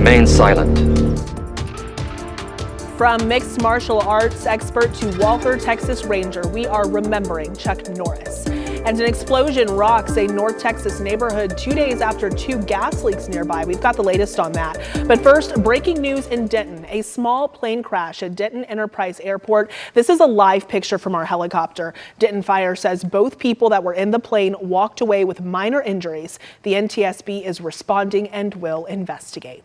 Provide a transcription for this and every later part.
remain silent. From mixed martial arts expert to Walker, Texas Ranger, we are remembering Chuck Norris. And an explosion rocks a North Texas neighborhood 2 days after 2 gas leaks nearby. We've got the latest on that. But first, breaking news in Denton. A small plane crash at Denton Enterprise Airport. This is a live picture from our helicopter. Denton Fire says both people that were in the plane walked away with minor injuries. The NTSB is responding and will investigate.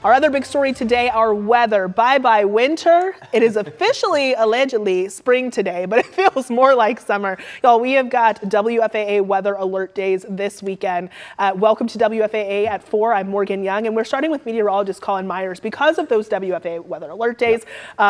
Our other big story today, our weather. Bye-bye winter. It is officially, allegedly, spring today, but it feels more like summer. Y'all, we have got WFAA weather alert days this weekend. Welcome to WFAA at 4. I'm Morgan Young, and we're starting with meteorologist Colin Myers because of those WFAA weather alert days,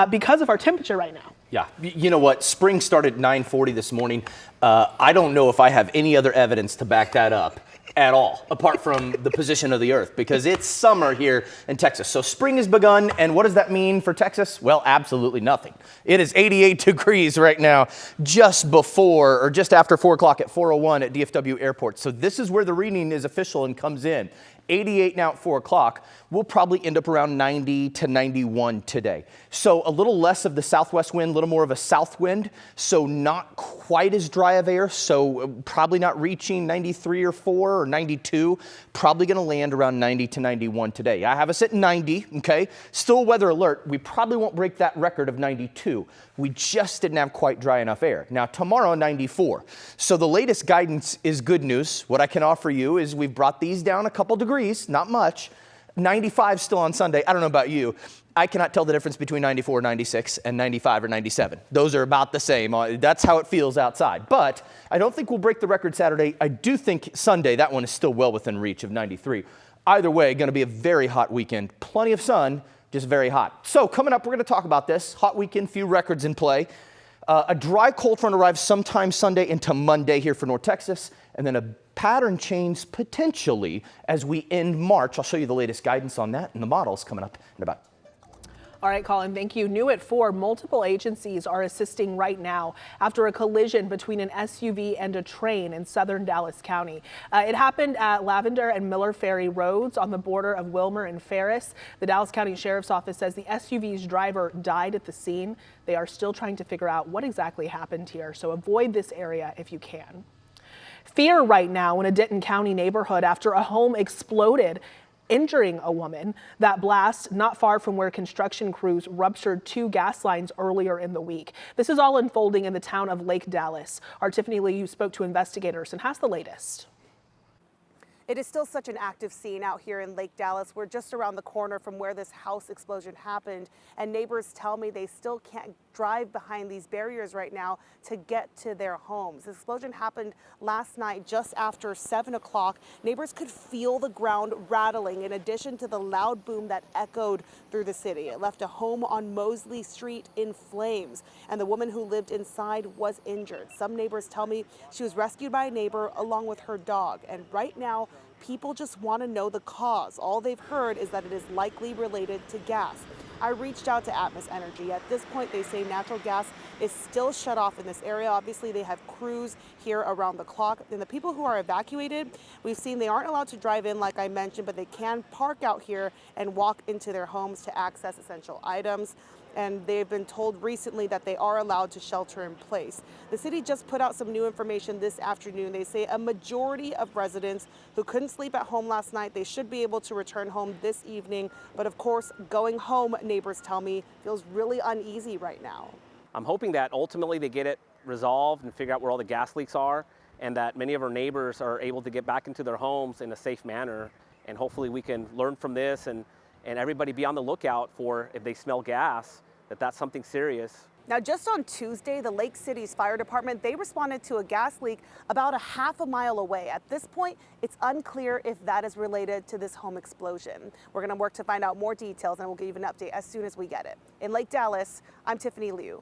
because of our temperature right now. Yeah, you know what? Spring started at 9:40 this morning. I don't know if I have any other evidence to back that up at all, apart from the position of the earth, because it's summer here in Texas. So spring has begun, and what does that mean for Texas? Well, absolutely nothing. It is 88 degrees right now, just before or just after 4 o'clock at 4:01 at DFW Airport. So this is where the reading is official and comes in. 88 now at 4 o'clock. We'll probably end up around 90 to 91 today. So a little less of the southwest wind, a little more of a south wind. So not quite as dry of air. So probably not reaching 93 or 4 or 92. Probably going to land around 90 to 91 today. I have us at 90. Okay. Still a weather alert. We probably won't break that record of 92. We just didn't have quite dry enough air. Now tomorrow 94. So the latest guidance is good news. What I can offer you is we've brought these down a couple degrees, not much. 95 still on Sunday. I don't know about you. I cannot tell the difference between 94 or 96 and 95 or 97. Those are about the same. That's how it feels outside. But I don't think we'll break the record Saturday. I do think Sunday, that one is still well within reach of 93. Either way, going to be a very hot weekend. Plenty of sun, just very hot. So coming up, we're going to talk about this. Hot weekend, few records in play. A dry cold front arrives sometime Sunday into Monday here for North Texas, and then a pattern change potentially as we end March. I'll show you the latest guidance on that and the models coming up in about. All right, Colin, thank you. New at 4, multiple agencies are assisting right now after a collision between an SUV and a train in southern Dallas County. It happened at Lavender and Miller Ferry Roads on the border of Wilmer and Ferris. The Dallas County Sheriff's Office says the SUV's driver died at the scene. They are still trying to figure out what exactly happened here, so avoid this area if you can. Fear right now in a Denton County neighborhood after a home exploded, injuring a woman. That blast not far from where construction crews ruptured 2 gas lines earlier in the week. This is all unfolding in the town of Lake Dallas. Our Tiffany Lee spoke to investigators and has the latest. It is still such an active scene out here in Lake Dallas. We're just around the corner from where this house explosion happened, and neighbors tell me they still can't drive behind these barriers right now to get to their homes. The explosion happened last night just after 7 o'clock. Neighbors could feel the ground rattling in addition to the loud boom that echoed through the city. It left a home on Mosley Street in flames, and the woman who lived inside was injured. Some neighbors tell me she was rescued by a neighbor along with her dog, and right now people just want to know the cause. All they've heard is that it is likely related to gas. I reached out to Atmos Energy. At this point, they say natural gas is still shut off in this area. Obviously, they have crews here around the clock. And the people who are evacuated, we've seen they aren't allowed to drive in, like I mentioned, but they can park out here and walk into their homes to access essential items. And they've been told recently that they are allowed to shelter in place. The city just put out some new information this afternoon. They say a majority of residents who couldn't sleep at home last night, they should be able to return home this evening. But of course, going home, neighbors tell me, feels really uneasy right now. I'm hoping that ultimately they get it resolved and figure out where all the gas leaks are, and that many of our neighbors are able to get back into their homes in a safe manner. And hopefully we can learn from this and everybody be on the lookout for, if they smell gas, that's something serious. Now, just on Tuesday, the Lake City's fire department, they responded to a gas leak about a half a mile away. At this point, it's unclear if that is related to this home explosion. We're going to work to find out more details, and we'll give you an update as soon as we get it. In Lake Dallas, I'm Tiffany Liu.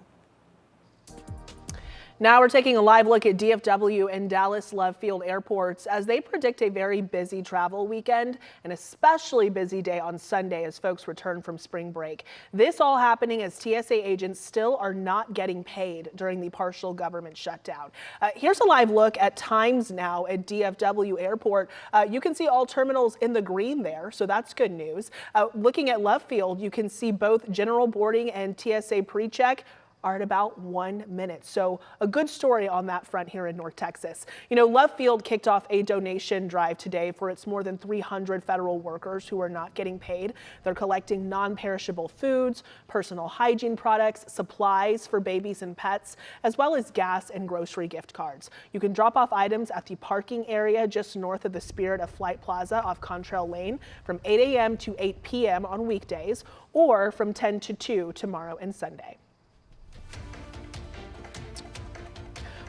Now we're taking a live look at DFW and Dallas Lovefield airports as they predict a very busy travel weekend, an especially busy day on Sunday as folks return from spring break. This all happening as TSA agents still are not getting paid during the partial government shutdown. Here's a live look at times now at DFW airport. You can see all terminals in the green there, so that's good news. Looking at Lovefield, you can see both general boarding and TSA pre-check are at about 1 minute. So a good story on that front here in North Texas. You know, Lovefield kicked off a donation drive today for its more than 300 federal workers who are not getting paid. They're collecting non-perishable foods, personal hygiene products, supplies for babies and pets, as well as gas and grocery gift cards. You can drop off items at the parking area just north of the Spirit of Flight Plaza off Contrail Lane from 8 a.m. to 8 p.m. on weekdays or from 10 to 2 tomorrow and Sunday.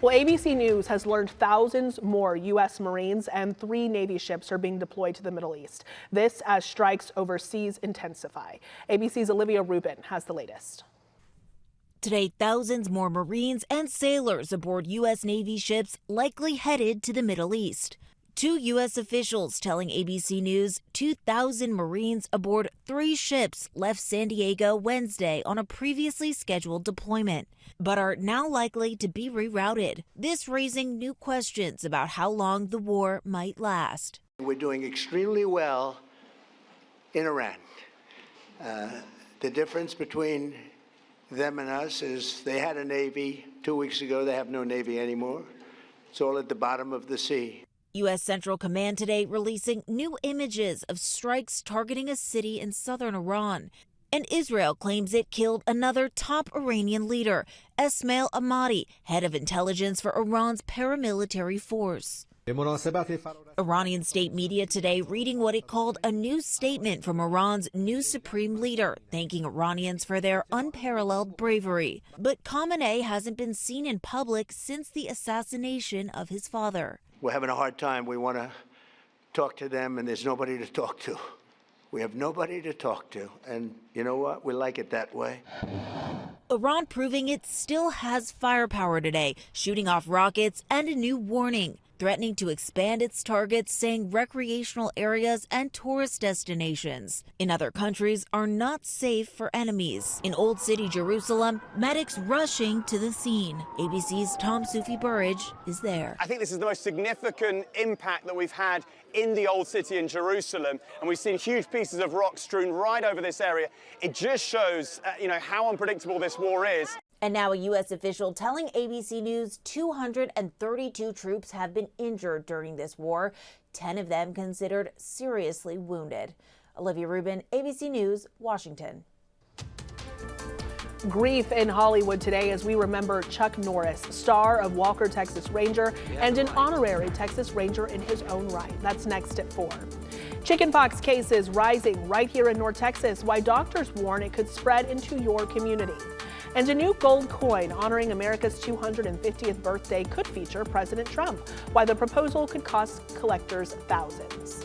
Well, ABC News has learned thousands more U.S. Marines and 3 Navy ships are being deployed to the Middle East. This as strikes overseas intensify. ABC's Olivia Rubin has the latest. Today, thousands more Marines and sailors aboard U.S. Navy ships likely headed to the Middle East. 2 U.S. officials telling ABC News 2,000 Marines aboard 3 ships left San Diego Wednesday on a previously scheduled deployment, but are now likely to be rerouted. This raising new questions about how long the war might last. We're doing extremely well in Iran. The difference between them and us is they had a Navy 2 weeks ago. They have no Navy anymore. It's all at the bottom of the sea. U.S. Central Command today releasing new images of strikes targeting a city in southern Iran. And Israel claims it killed another top Iranian leader, Esmail Ahmadi, head of intelligence for Iran's paramilitary force. Iranian state media today reading what it called a new statement from Iran's new supreme leader, thanking Iranians for their unparalleled bravery. But Khamenei hasn't been seen in public since the assassination of his father. We're having a hard time. We want to talk to them, and there's nobody to talk to. We have nobody to talk to, and you know what? We like it that way. Iran proving it still has firepower today, shooting off rockets and a new warning, threatening to expand its targets, saying recreational areas and tourist destinations in other countries are not safe for enemies. In Old City, Jerusalem, medics rushing to the scene. ABC's Tom Sufi Burridge is there. I think this is the most significant impact that we've had in the Old City in Jerusalem, and we've seen huge pieces of rock strewn right over this area. It just shows, how unpredictable this war is. And now a U.S. official telling ABC News 232 troops have been injured during this war, 10 of them considered seriously wounded. Olivia Rubin, ABC News, Washington. Grief in Hollywood today as we remember Chuck Norris, star of Walker, Texas Ranger, and an honorary Texas Ranger in his own right. That's next at 4. Chickenpox cases rising right here in North Texas, why doctors warn it could spread into your community. And a new gold coin honoring America's 250th birthday could feature President Trump, why the proposal could cost collectors thousands.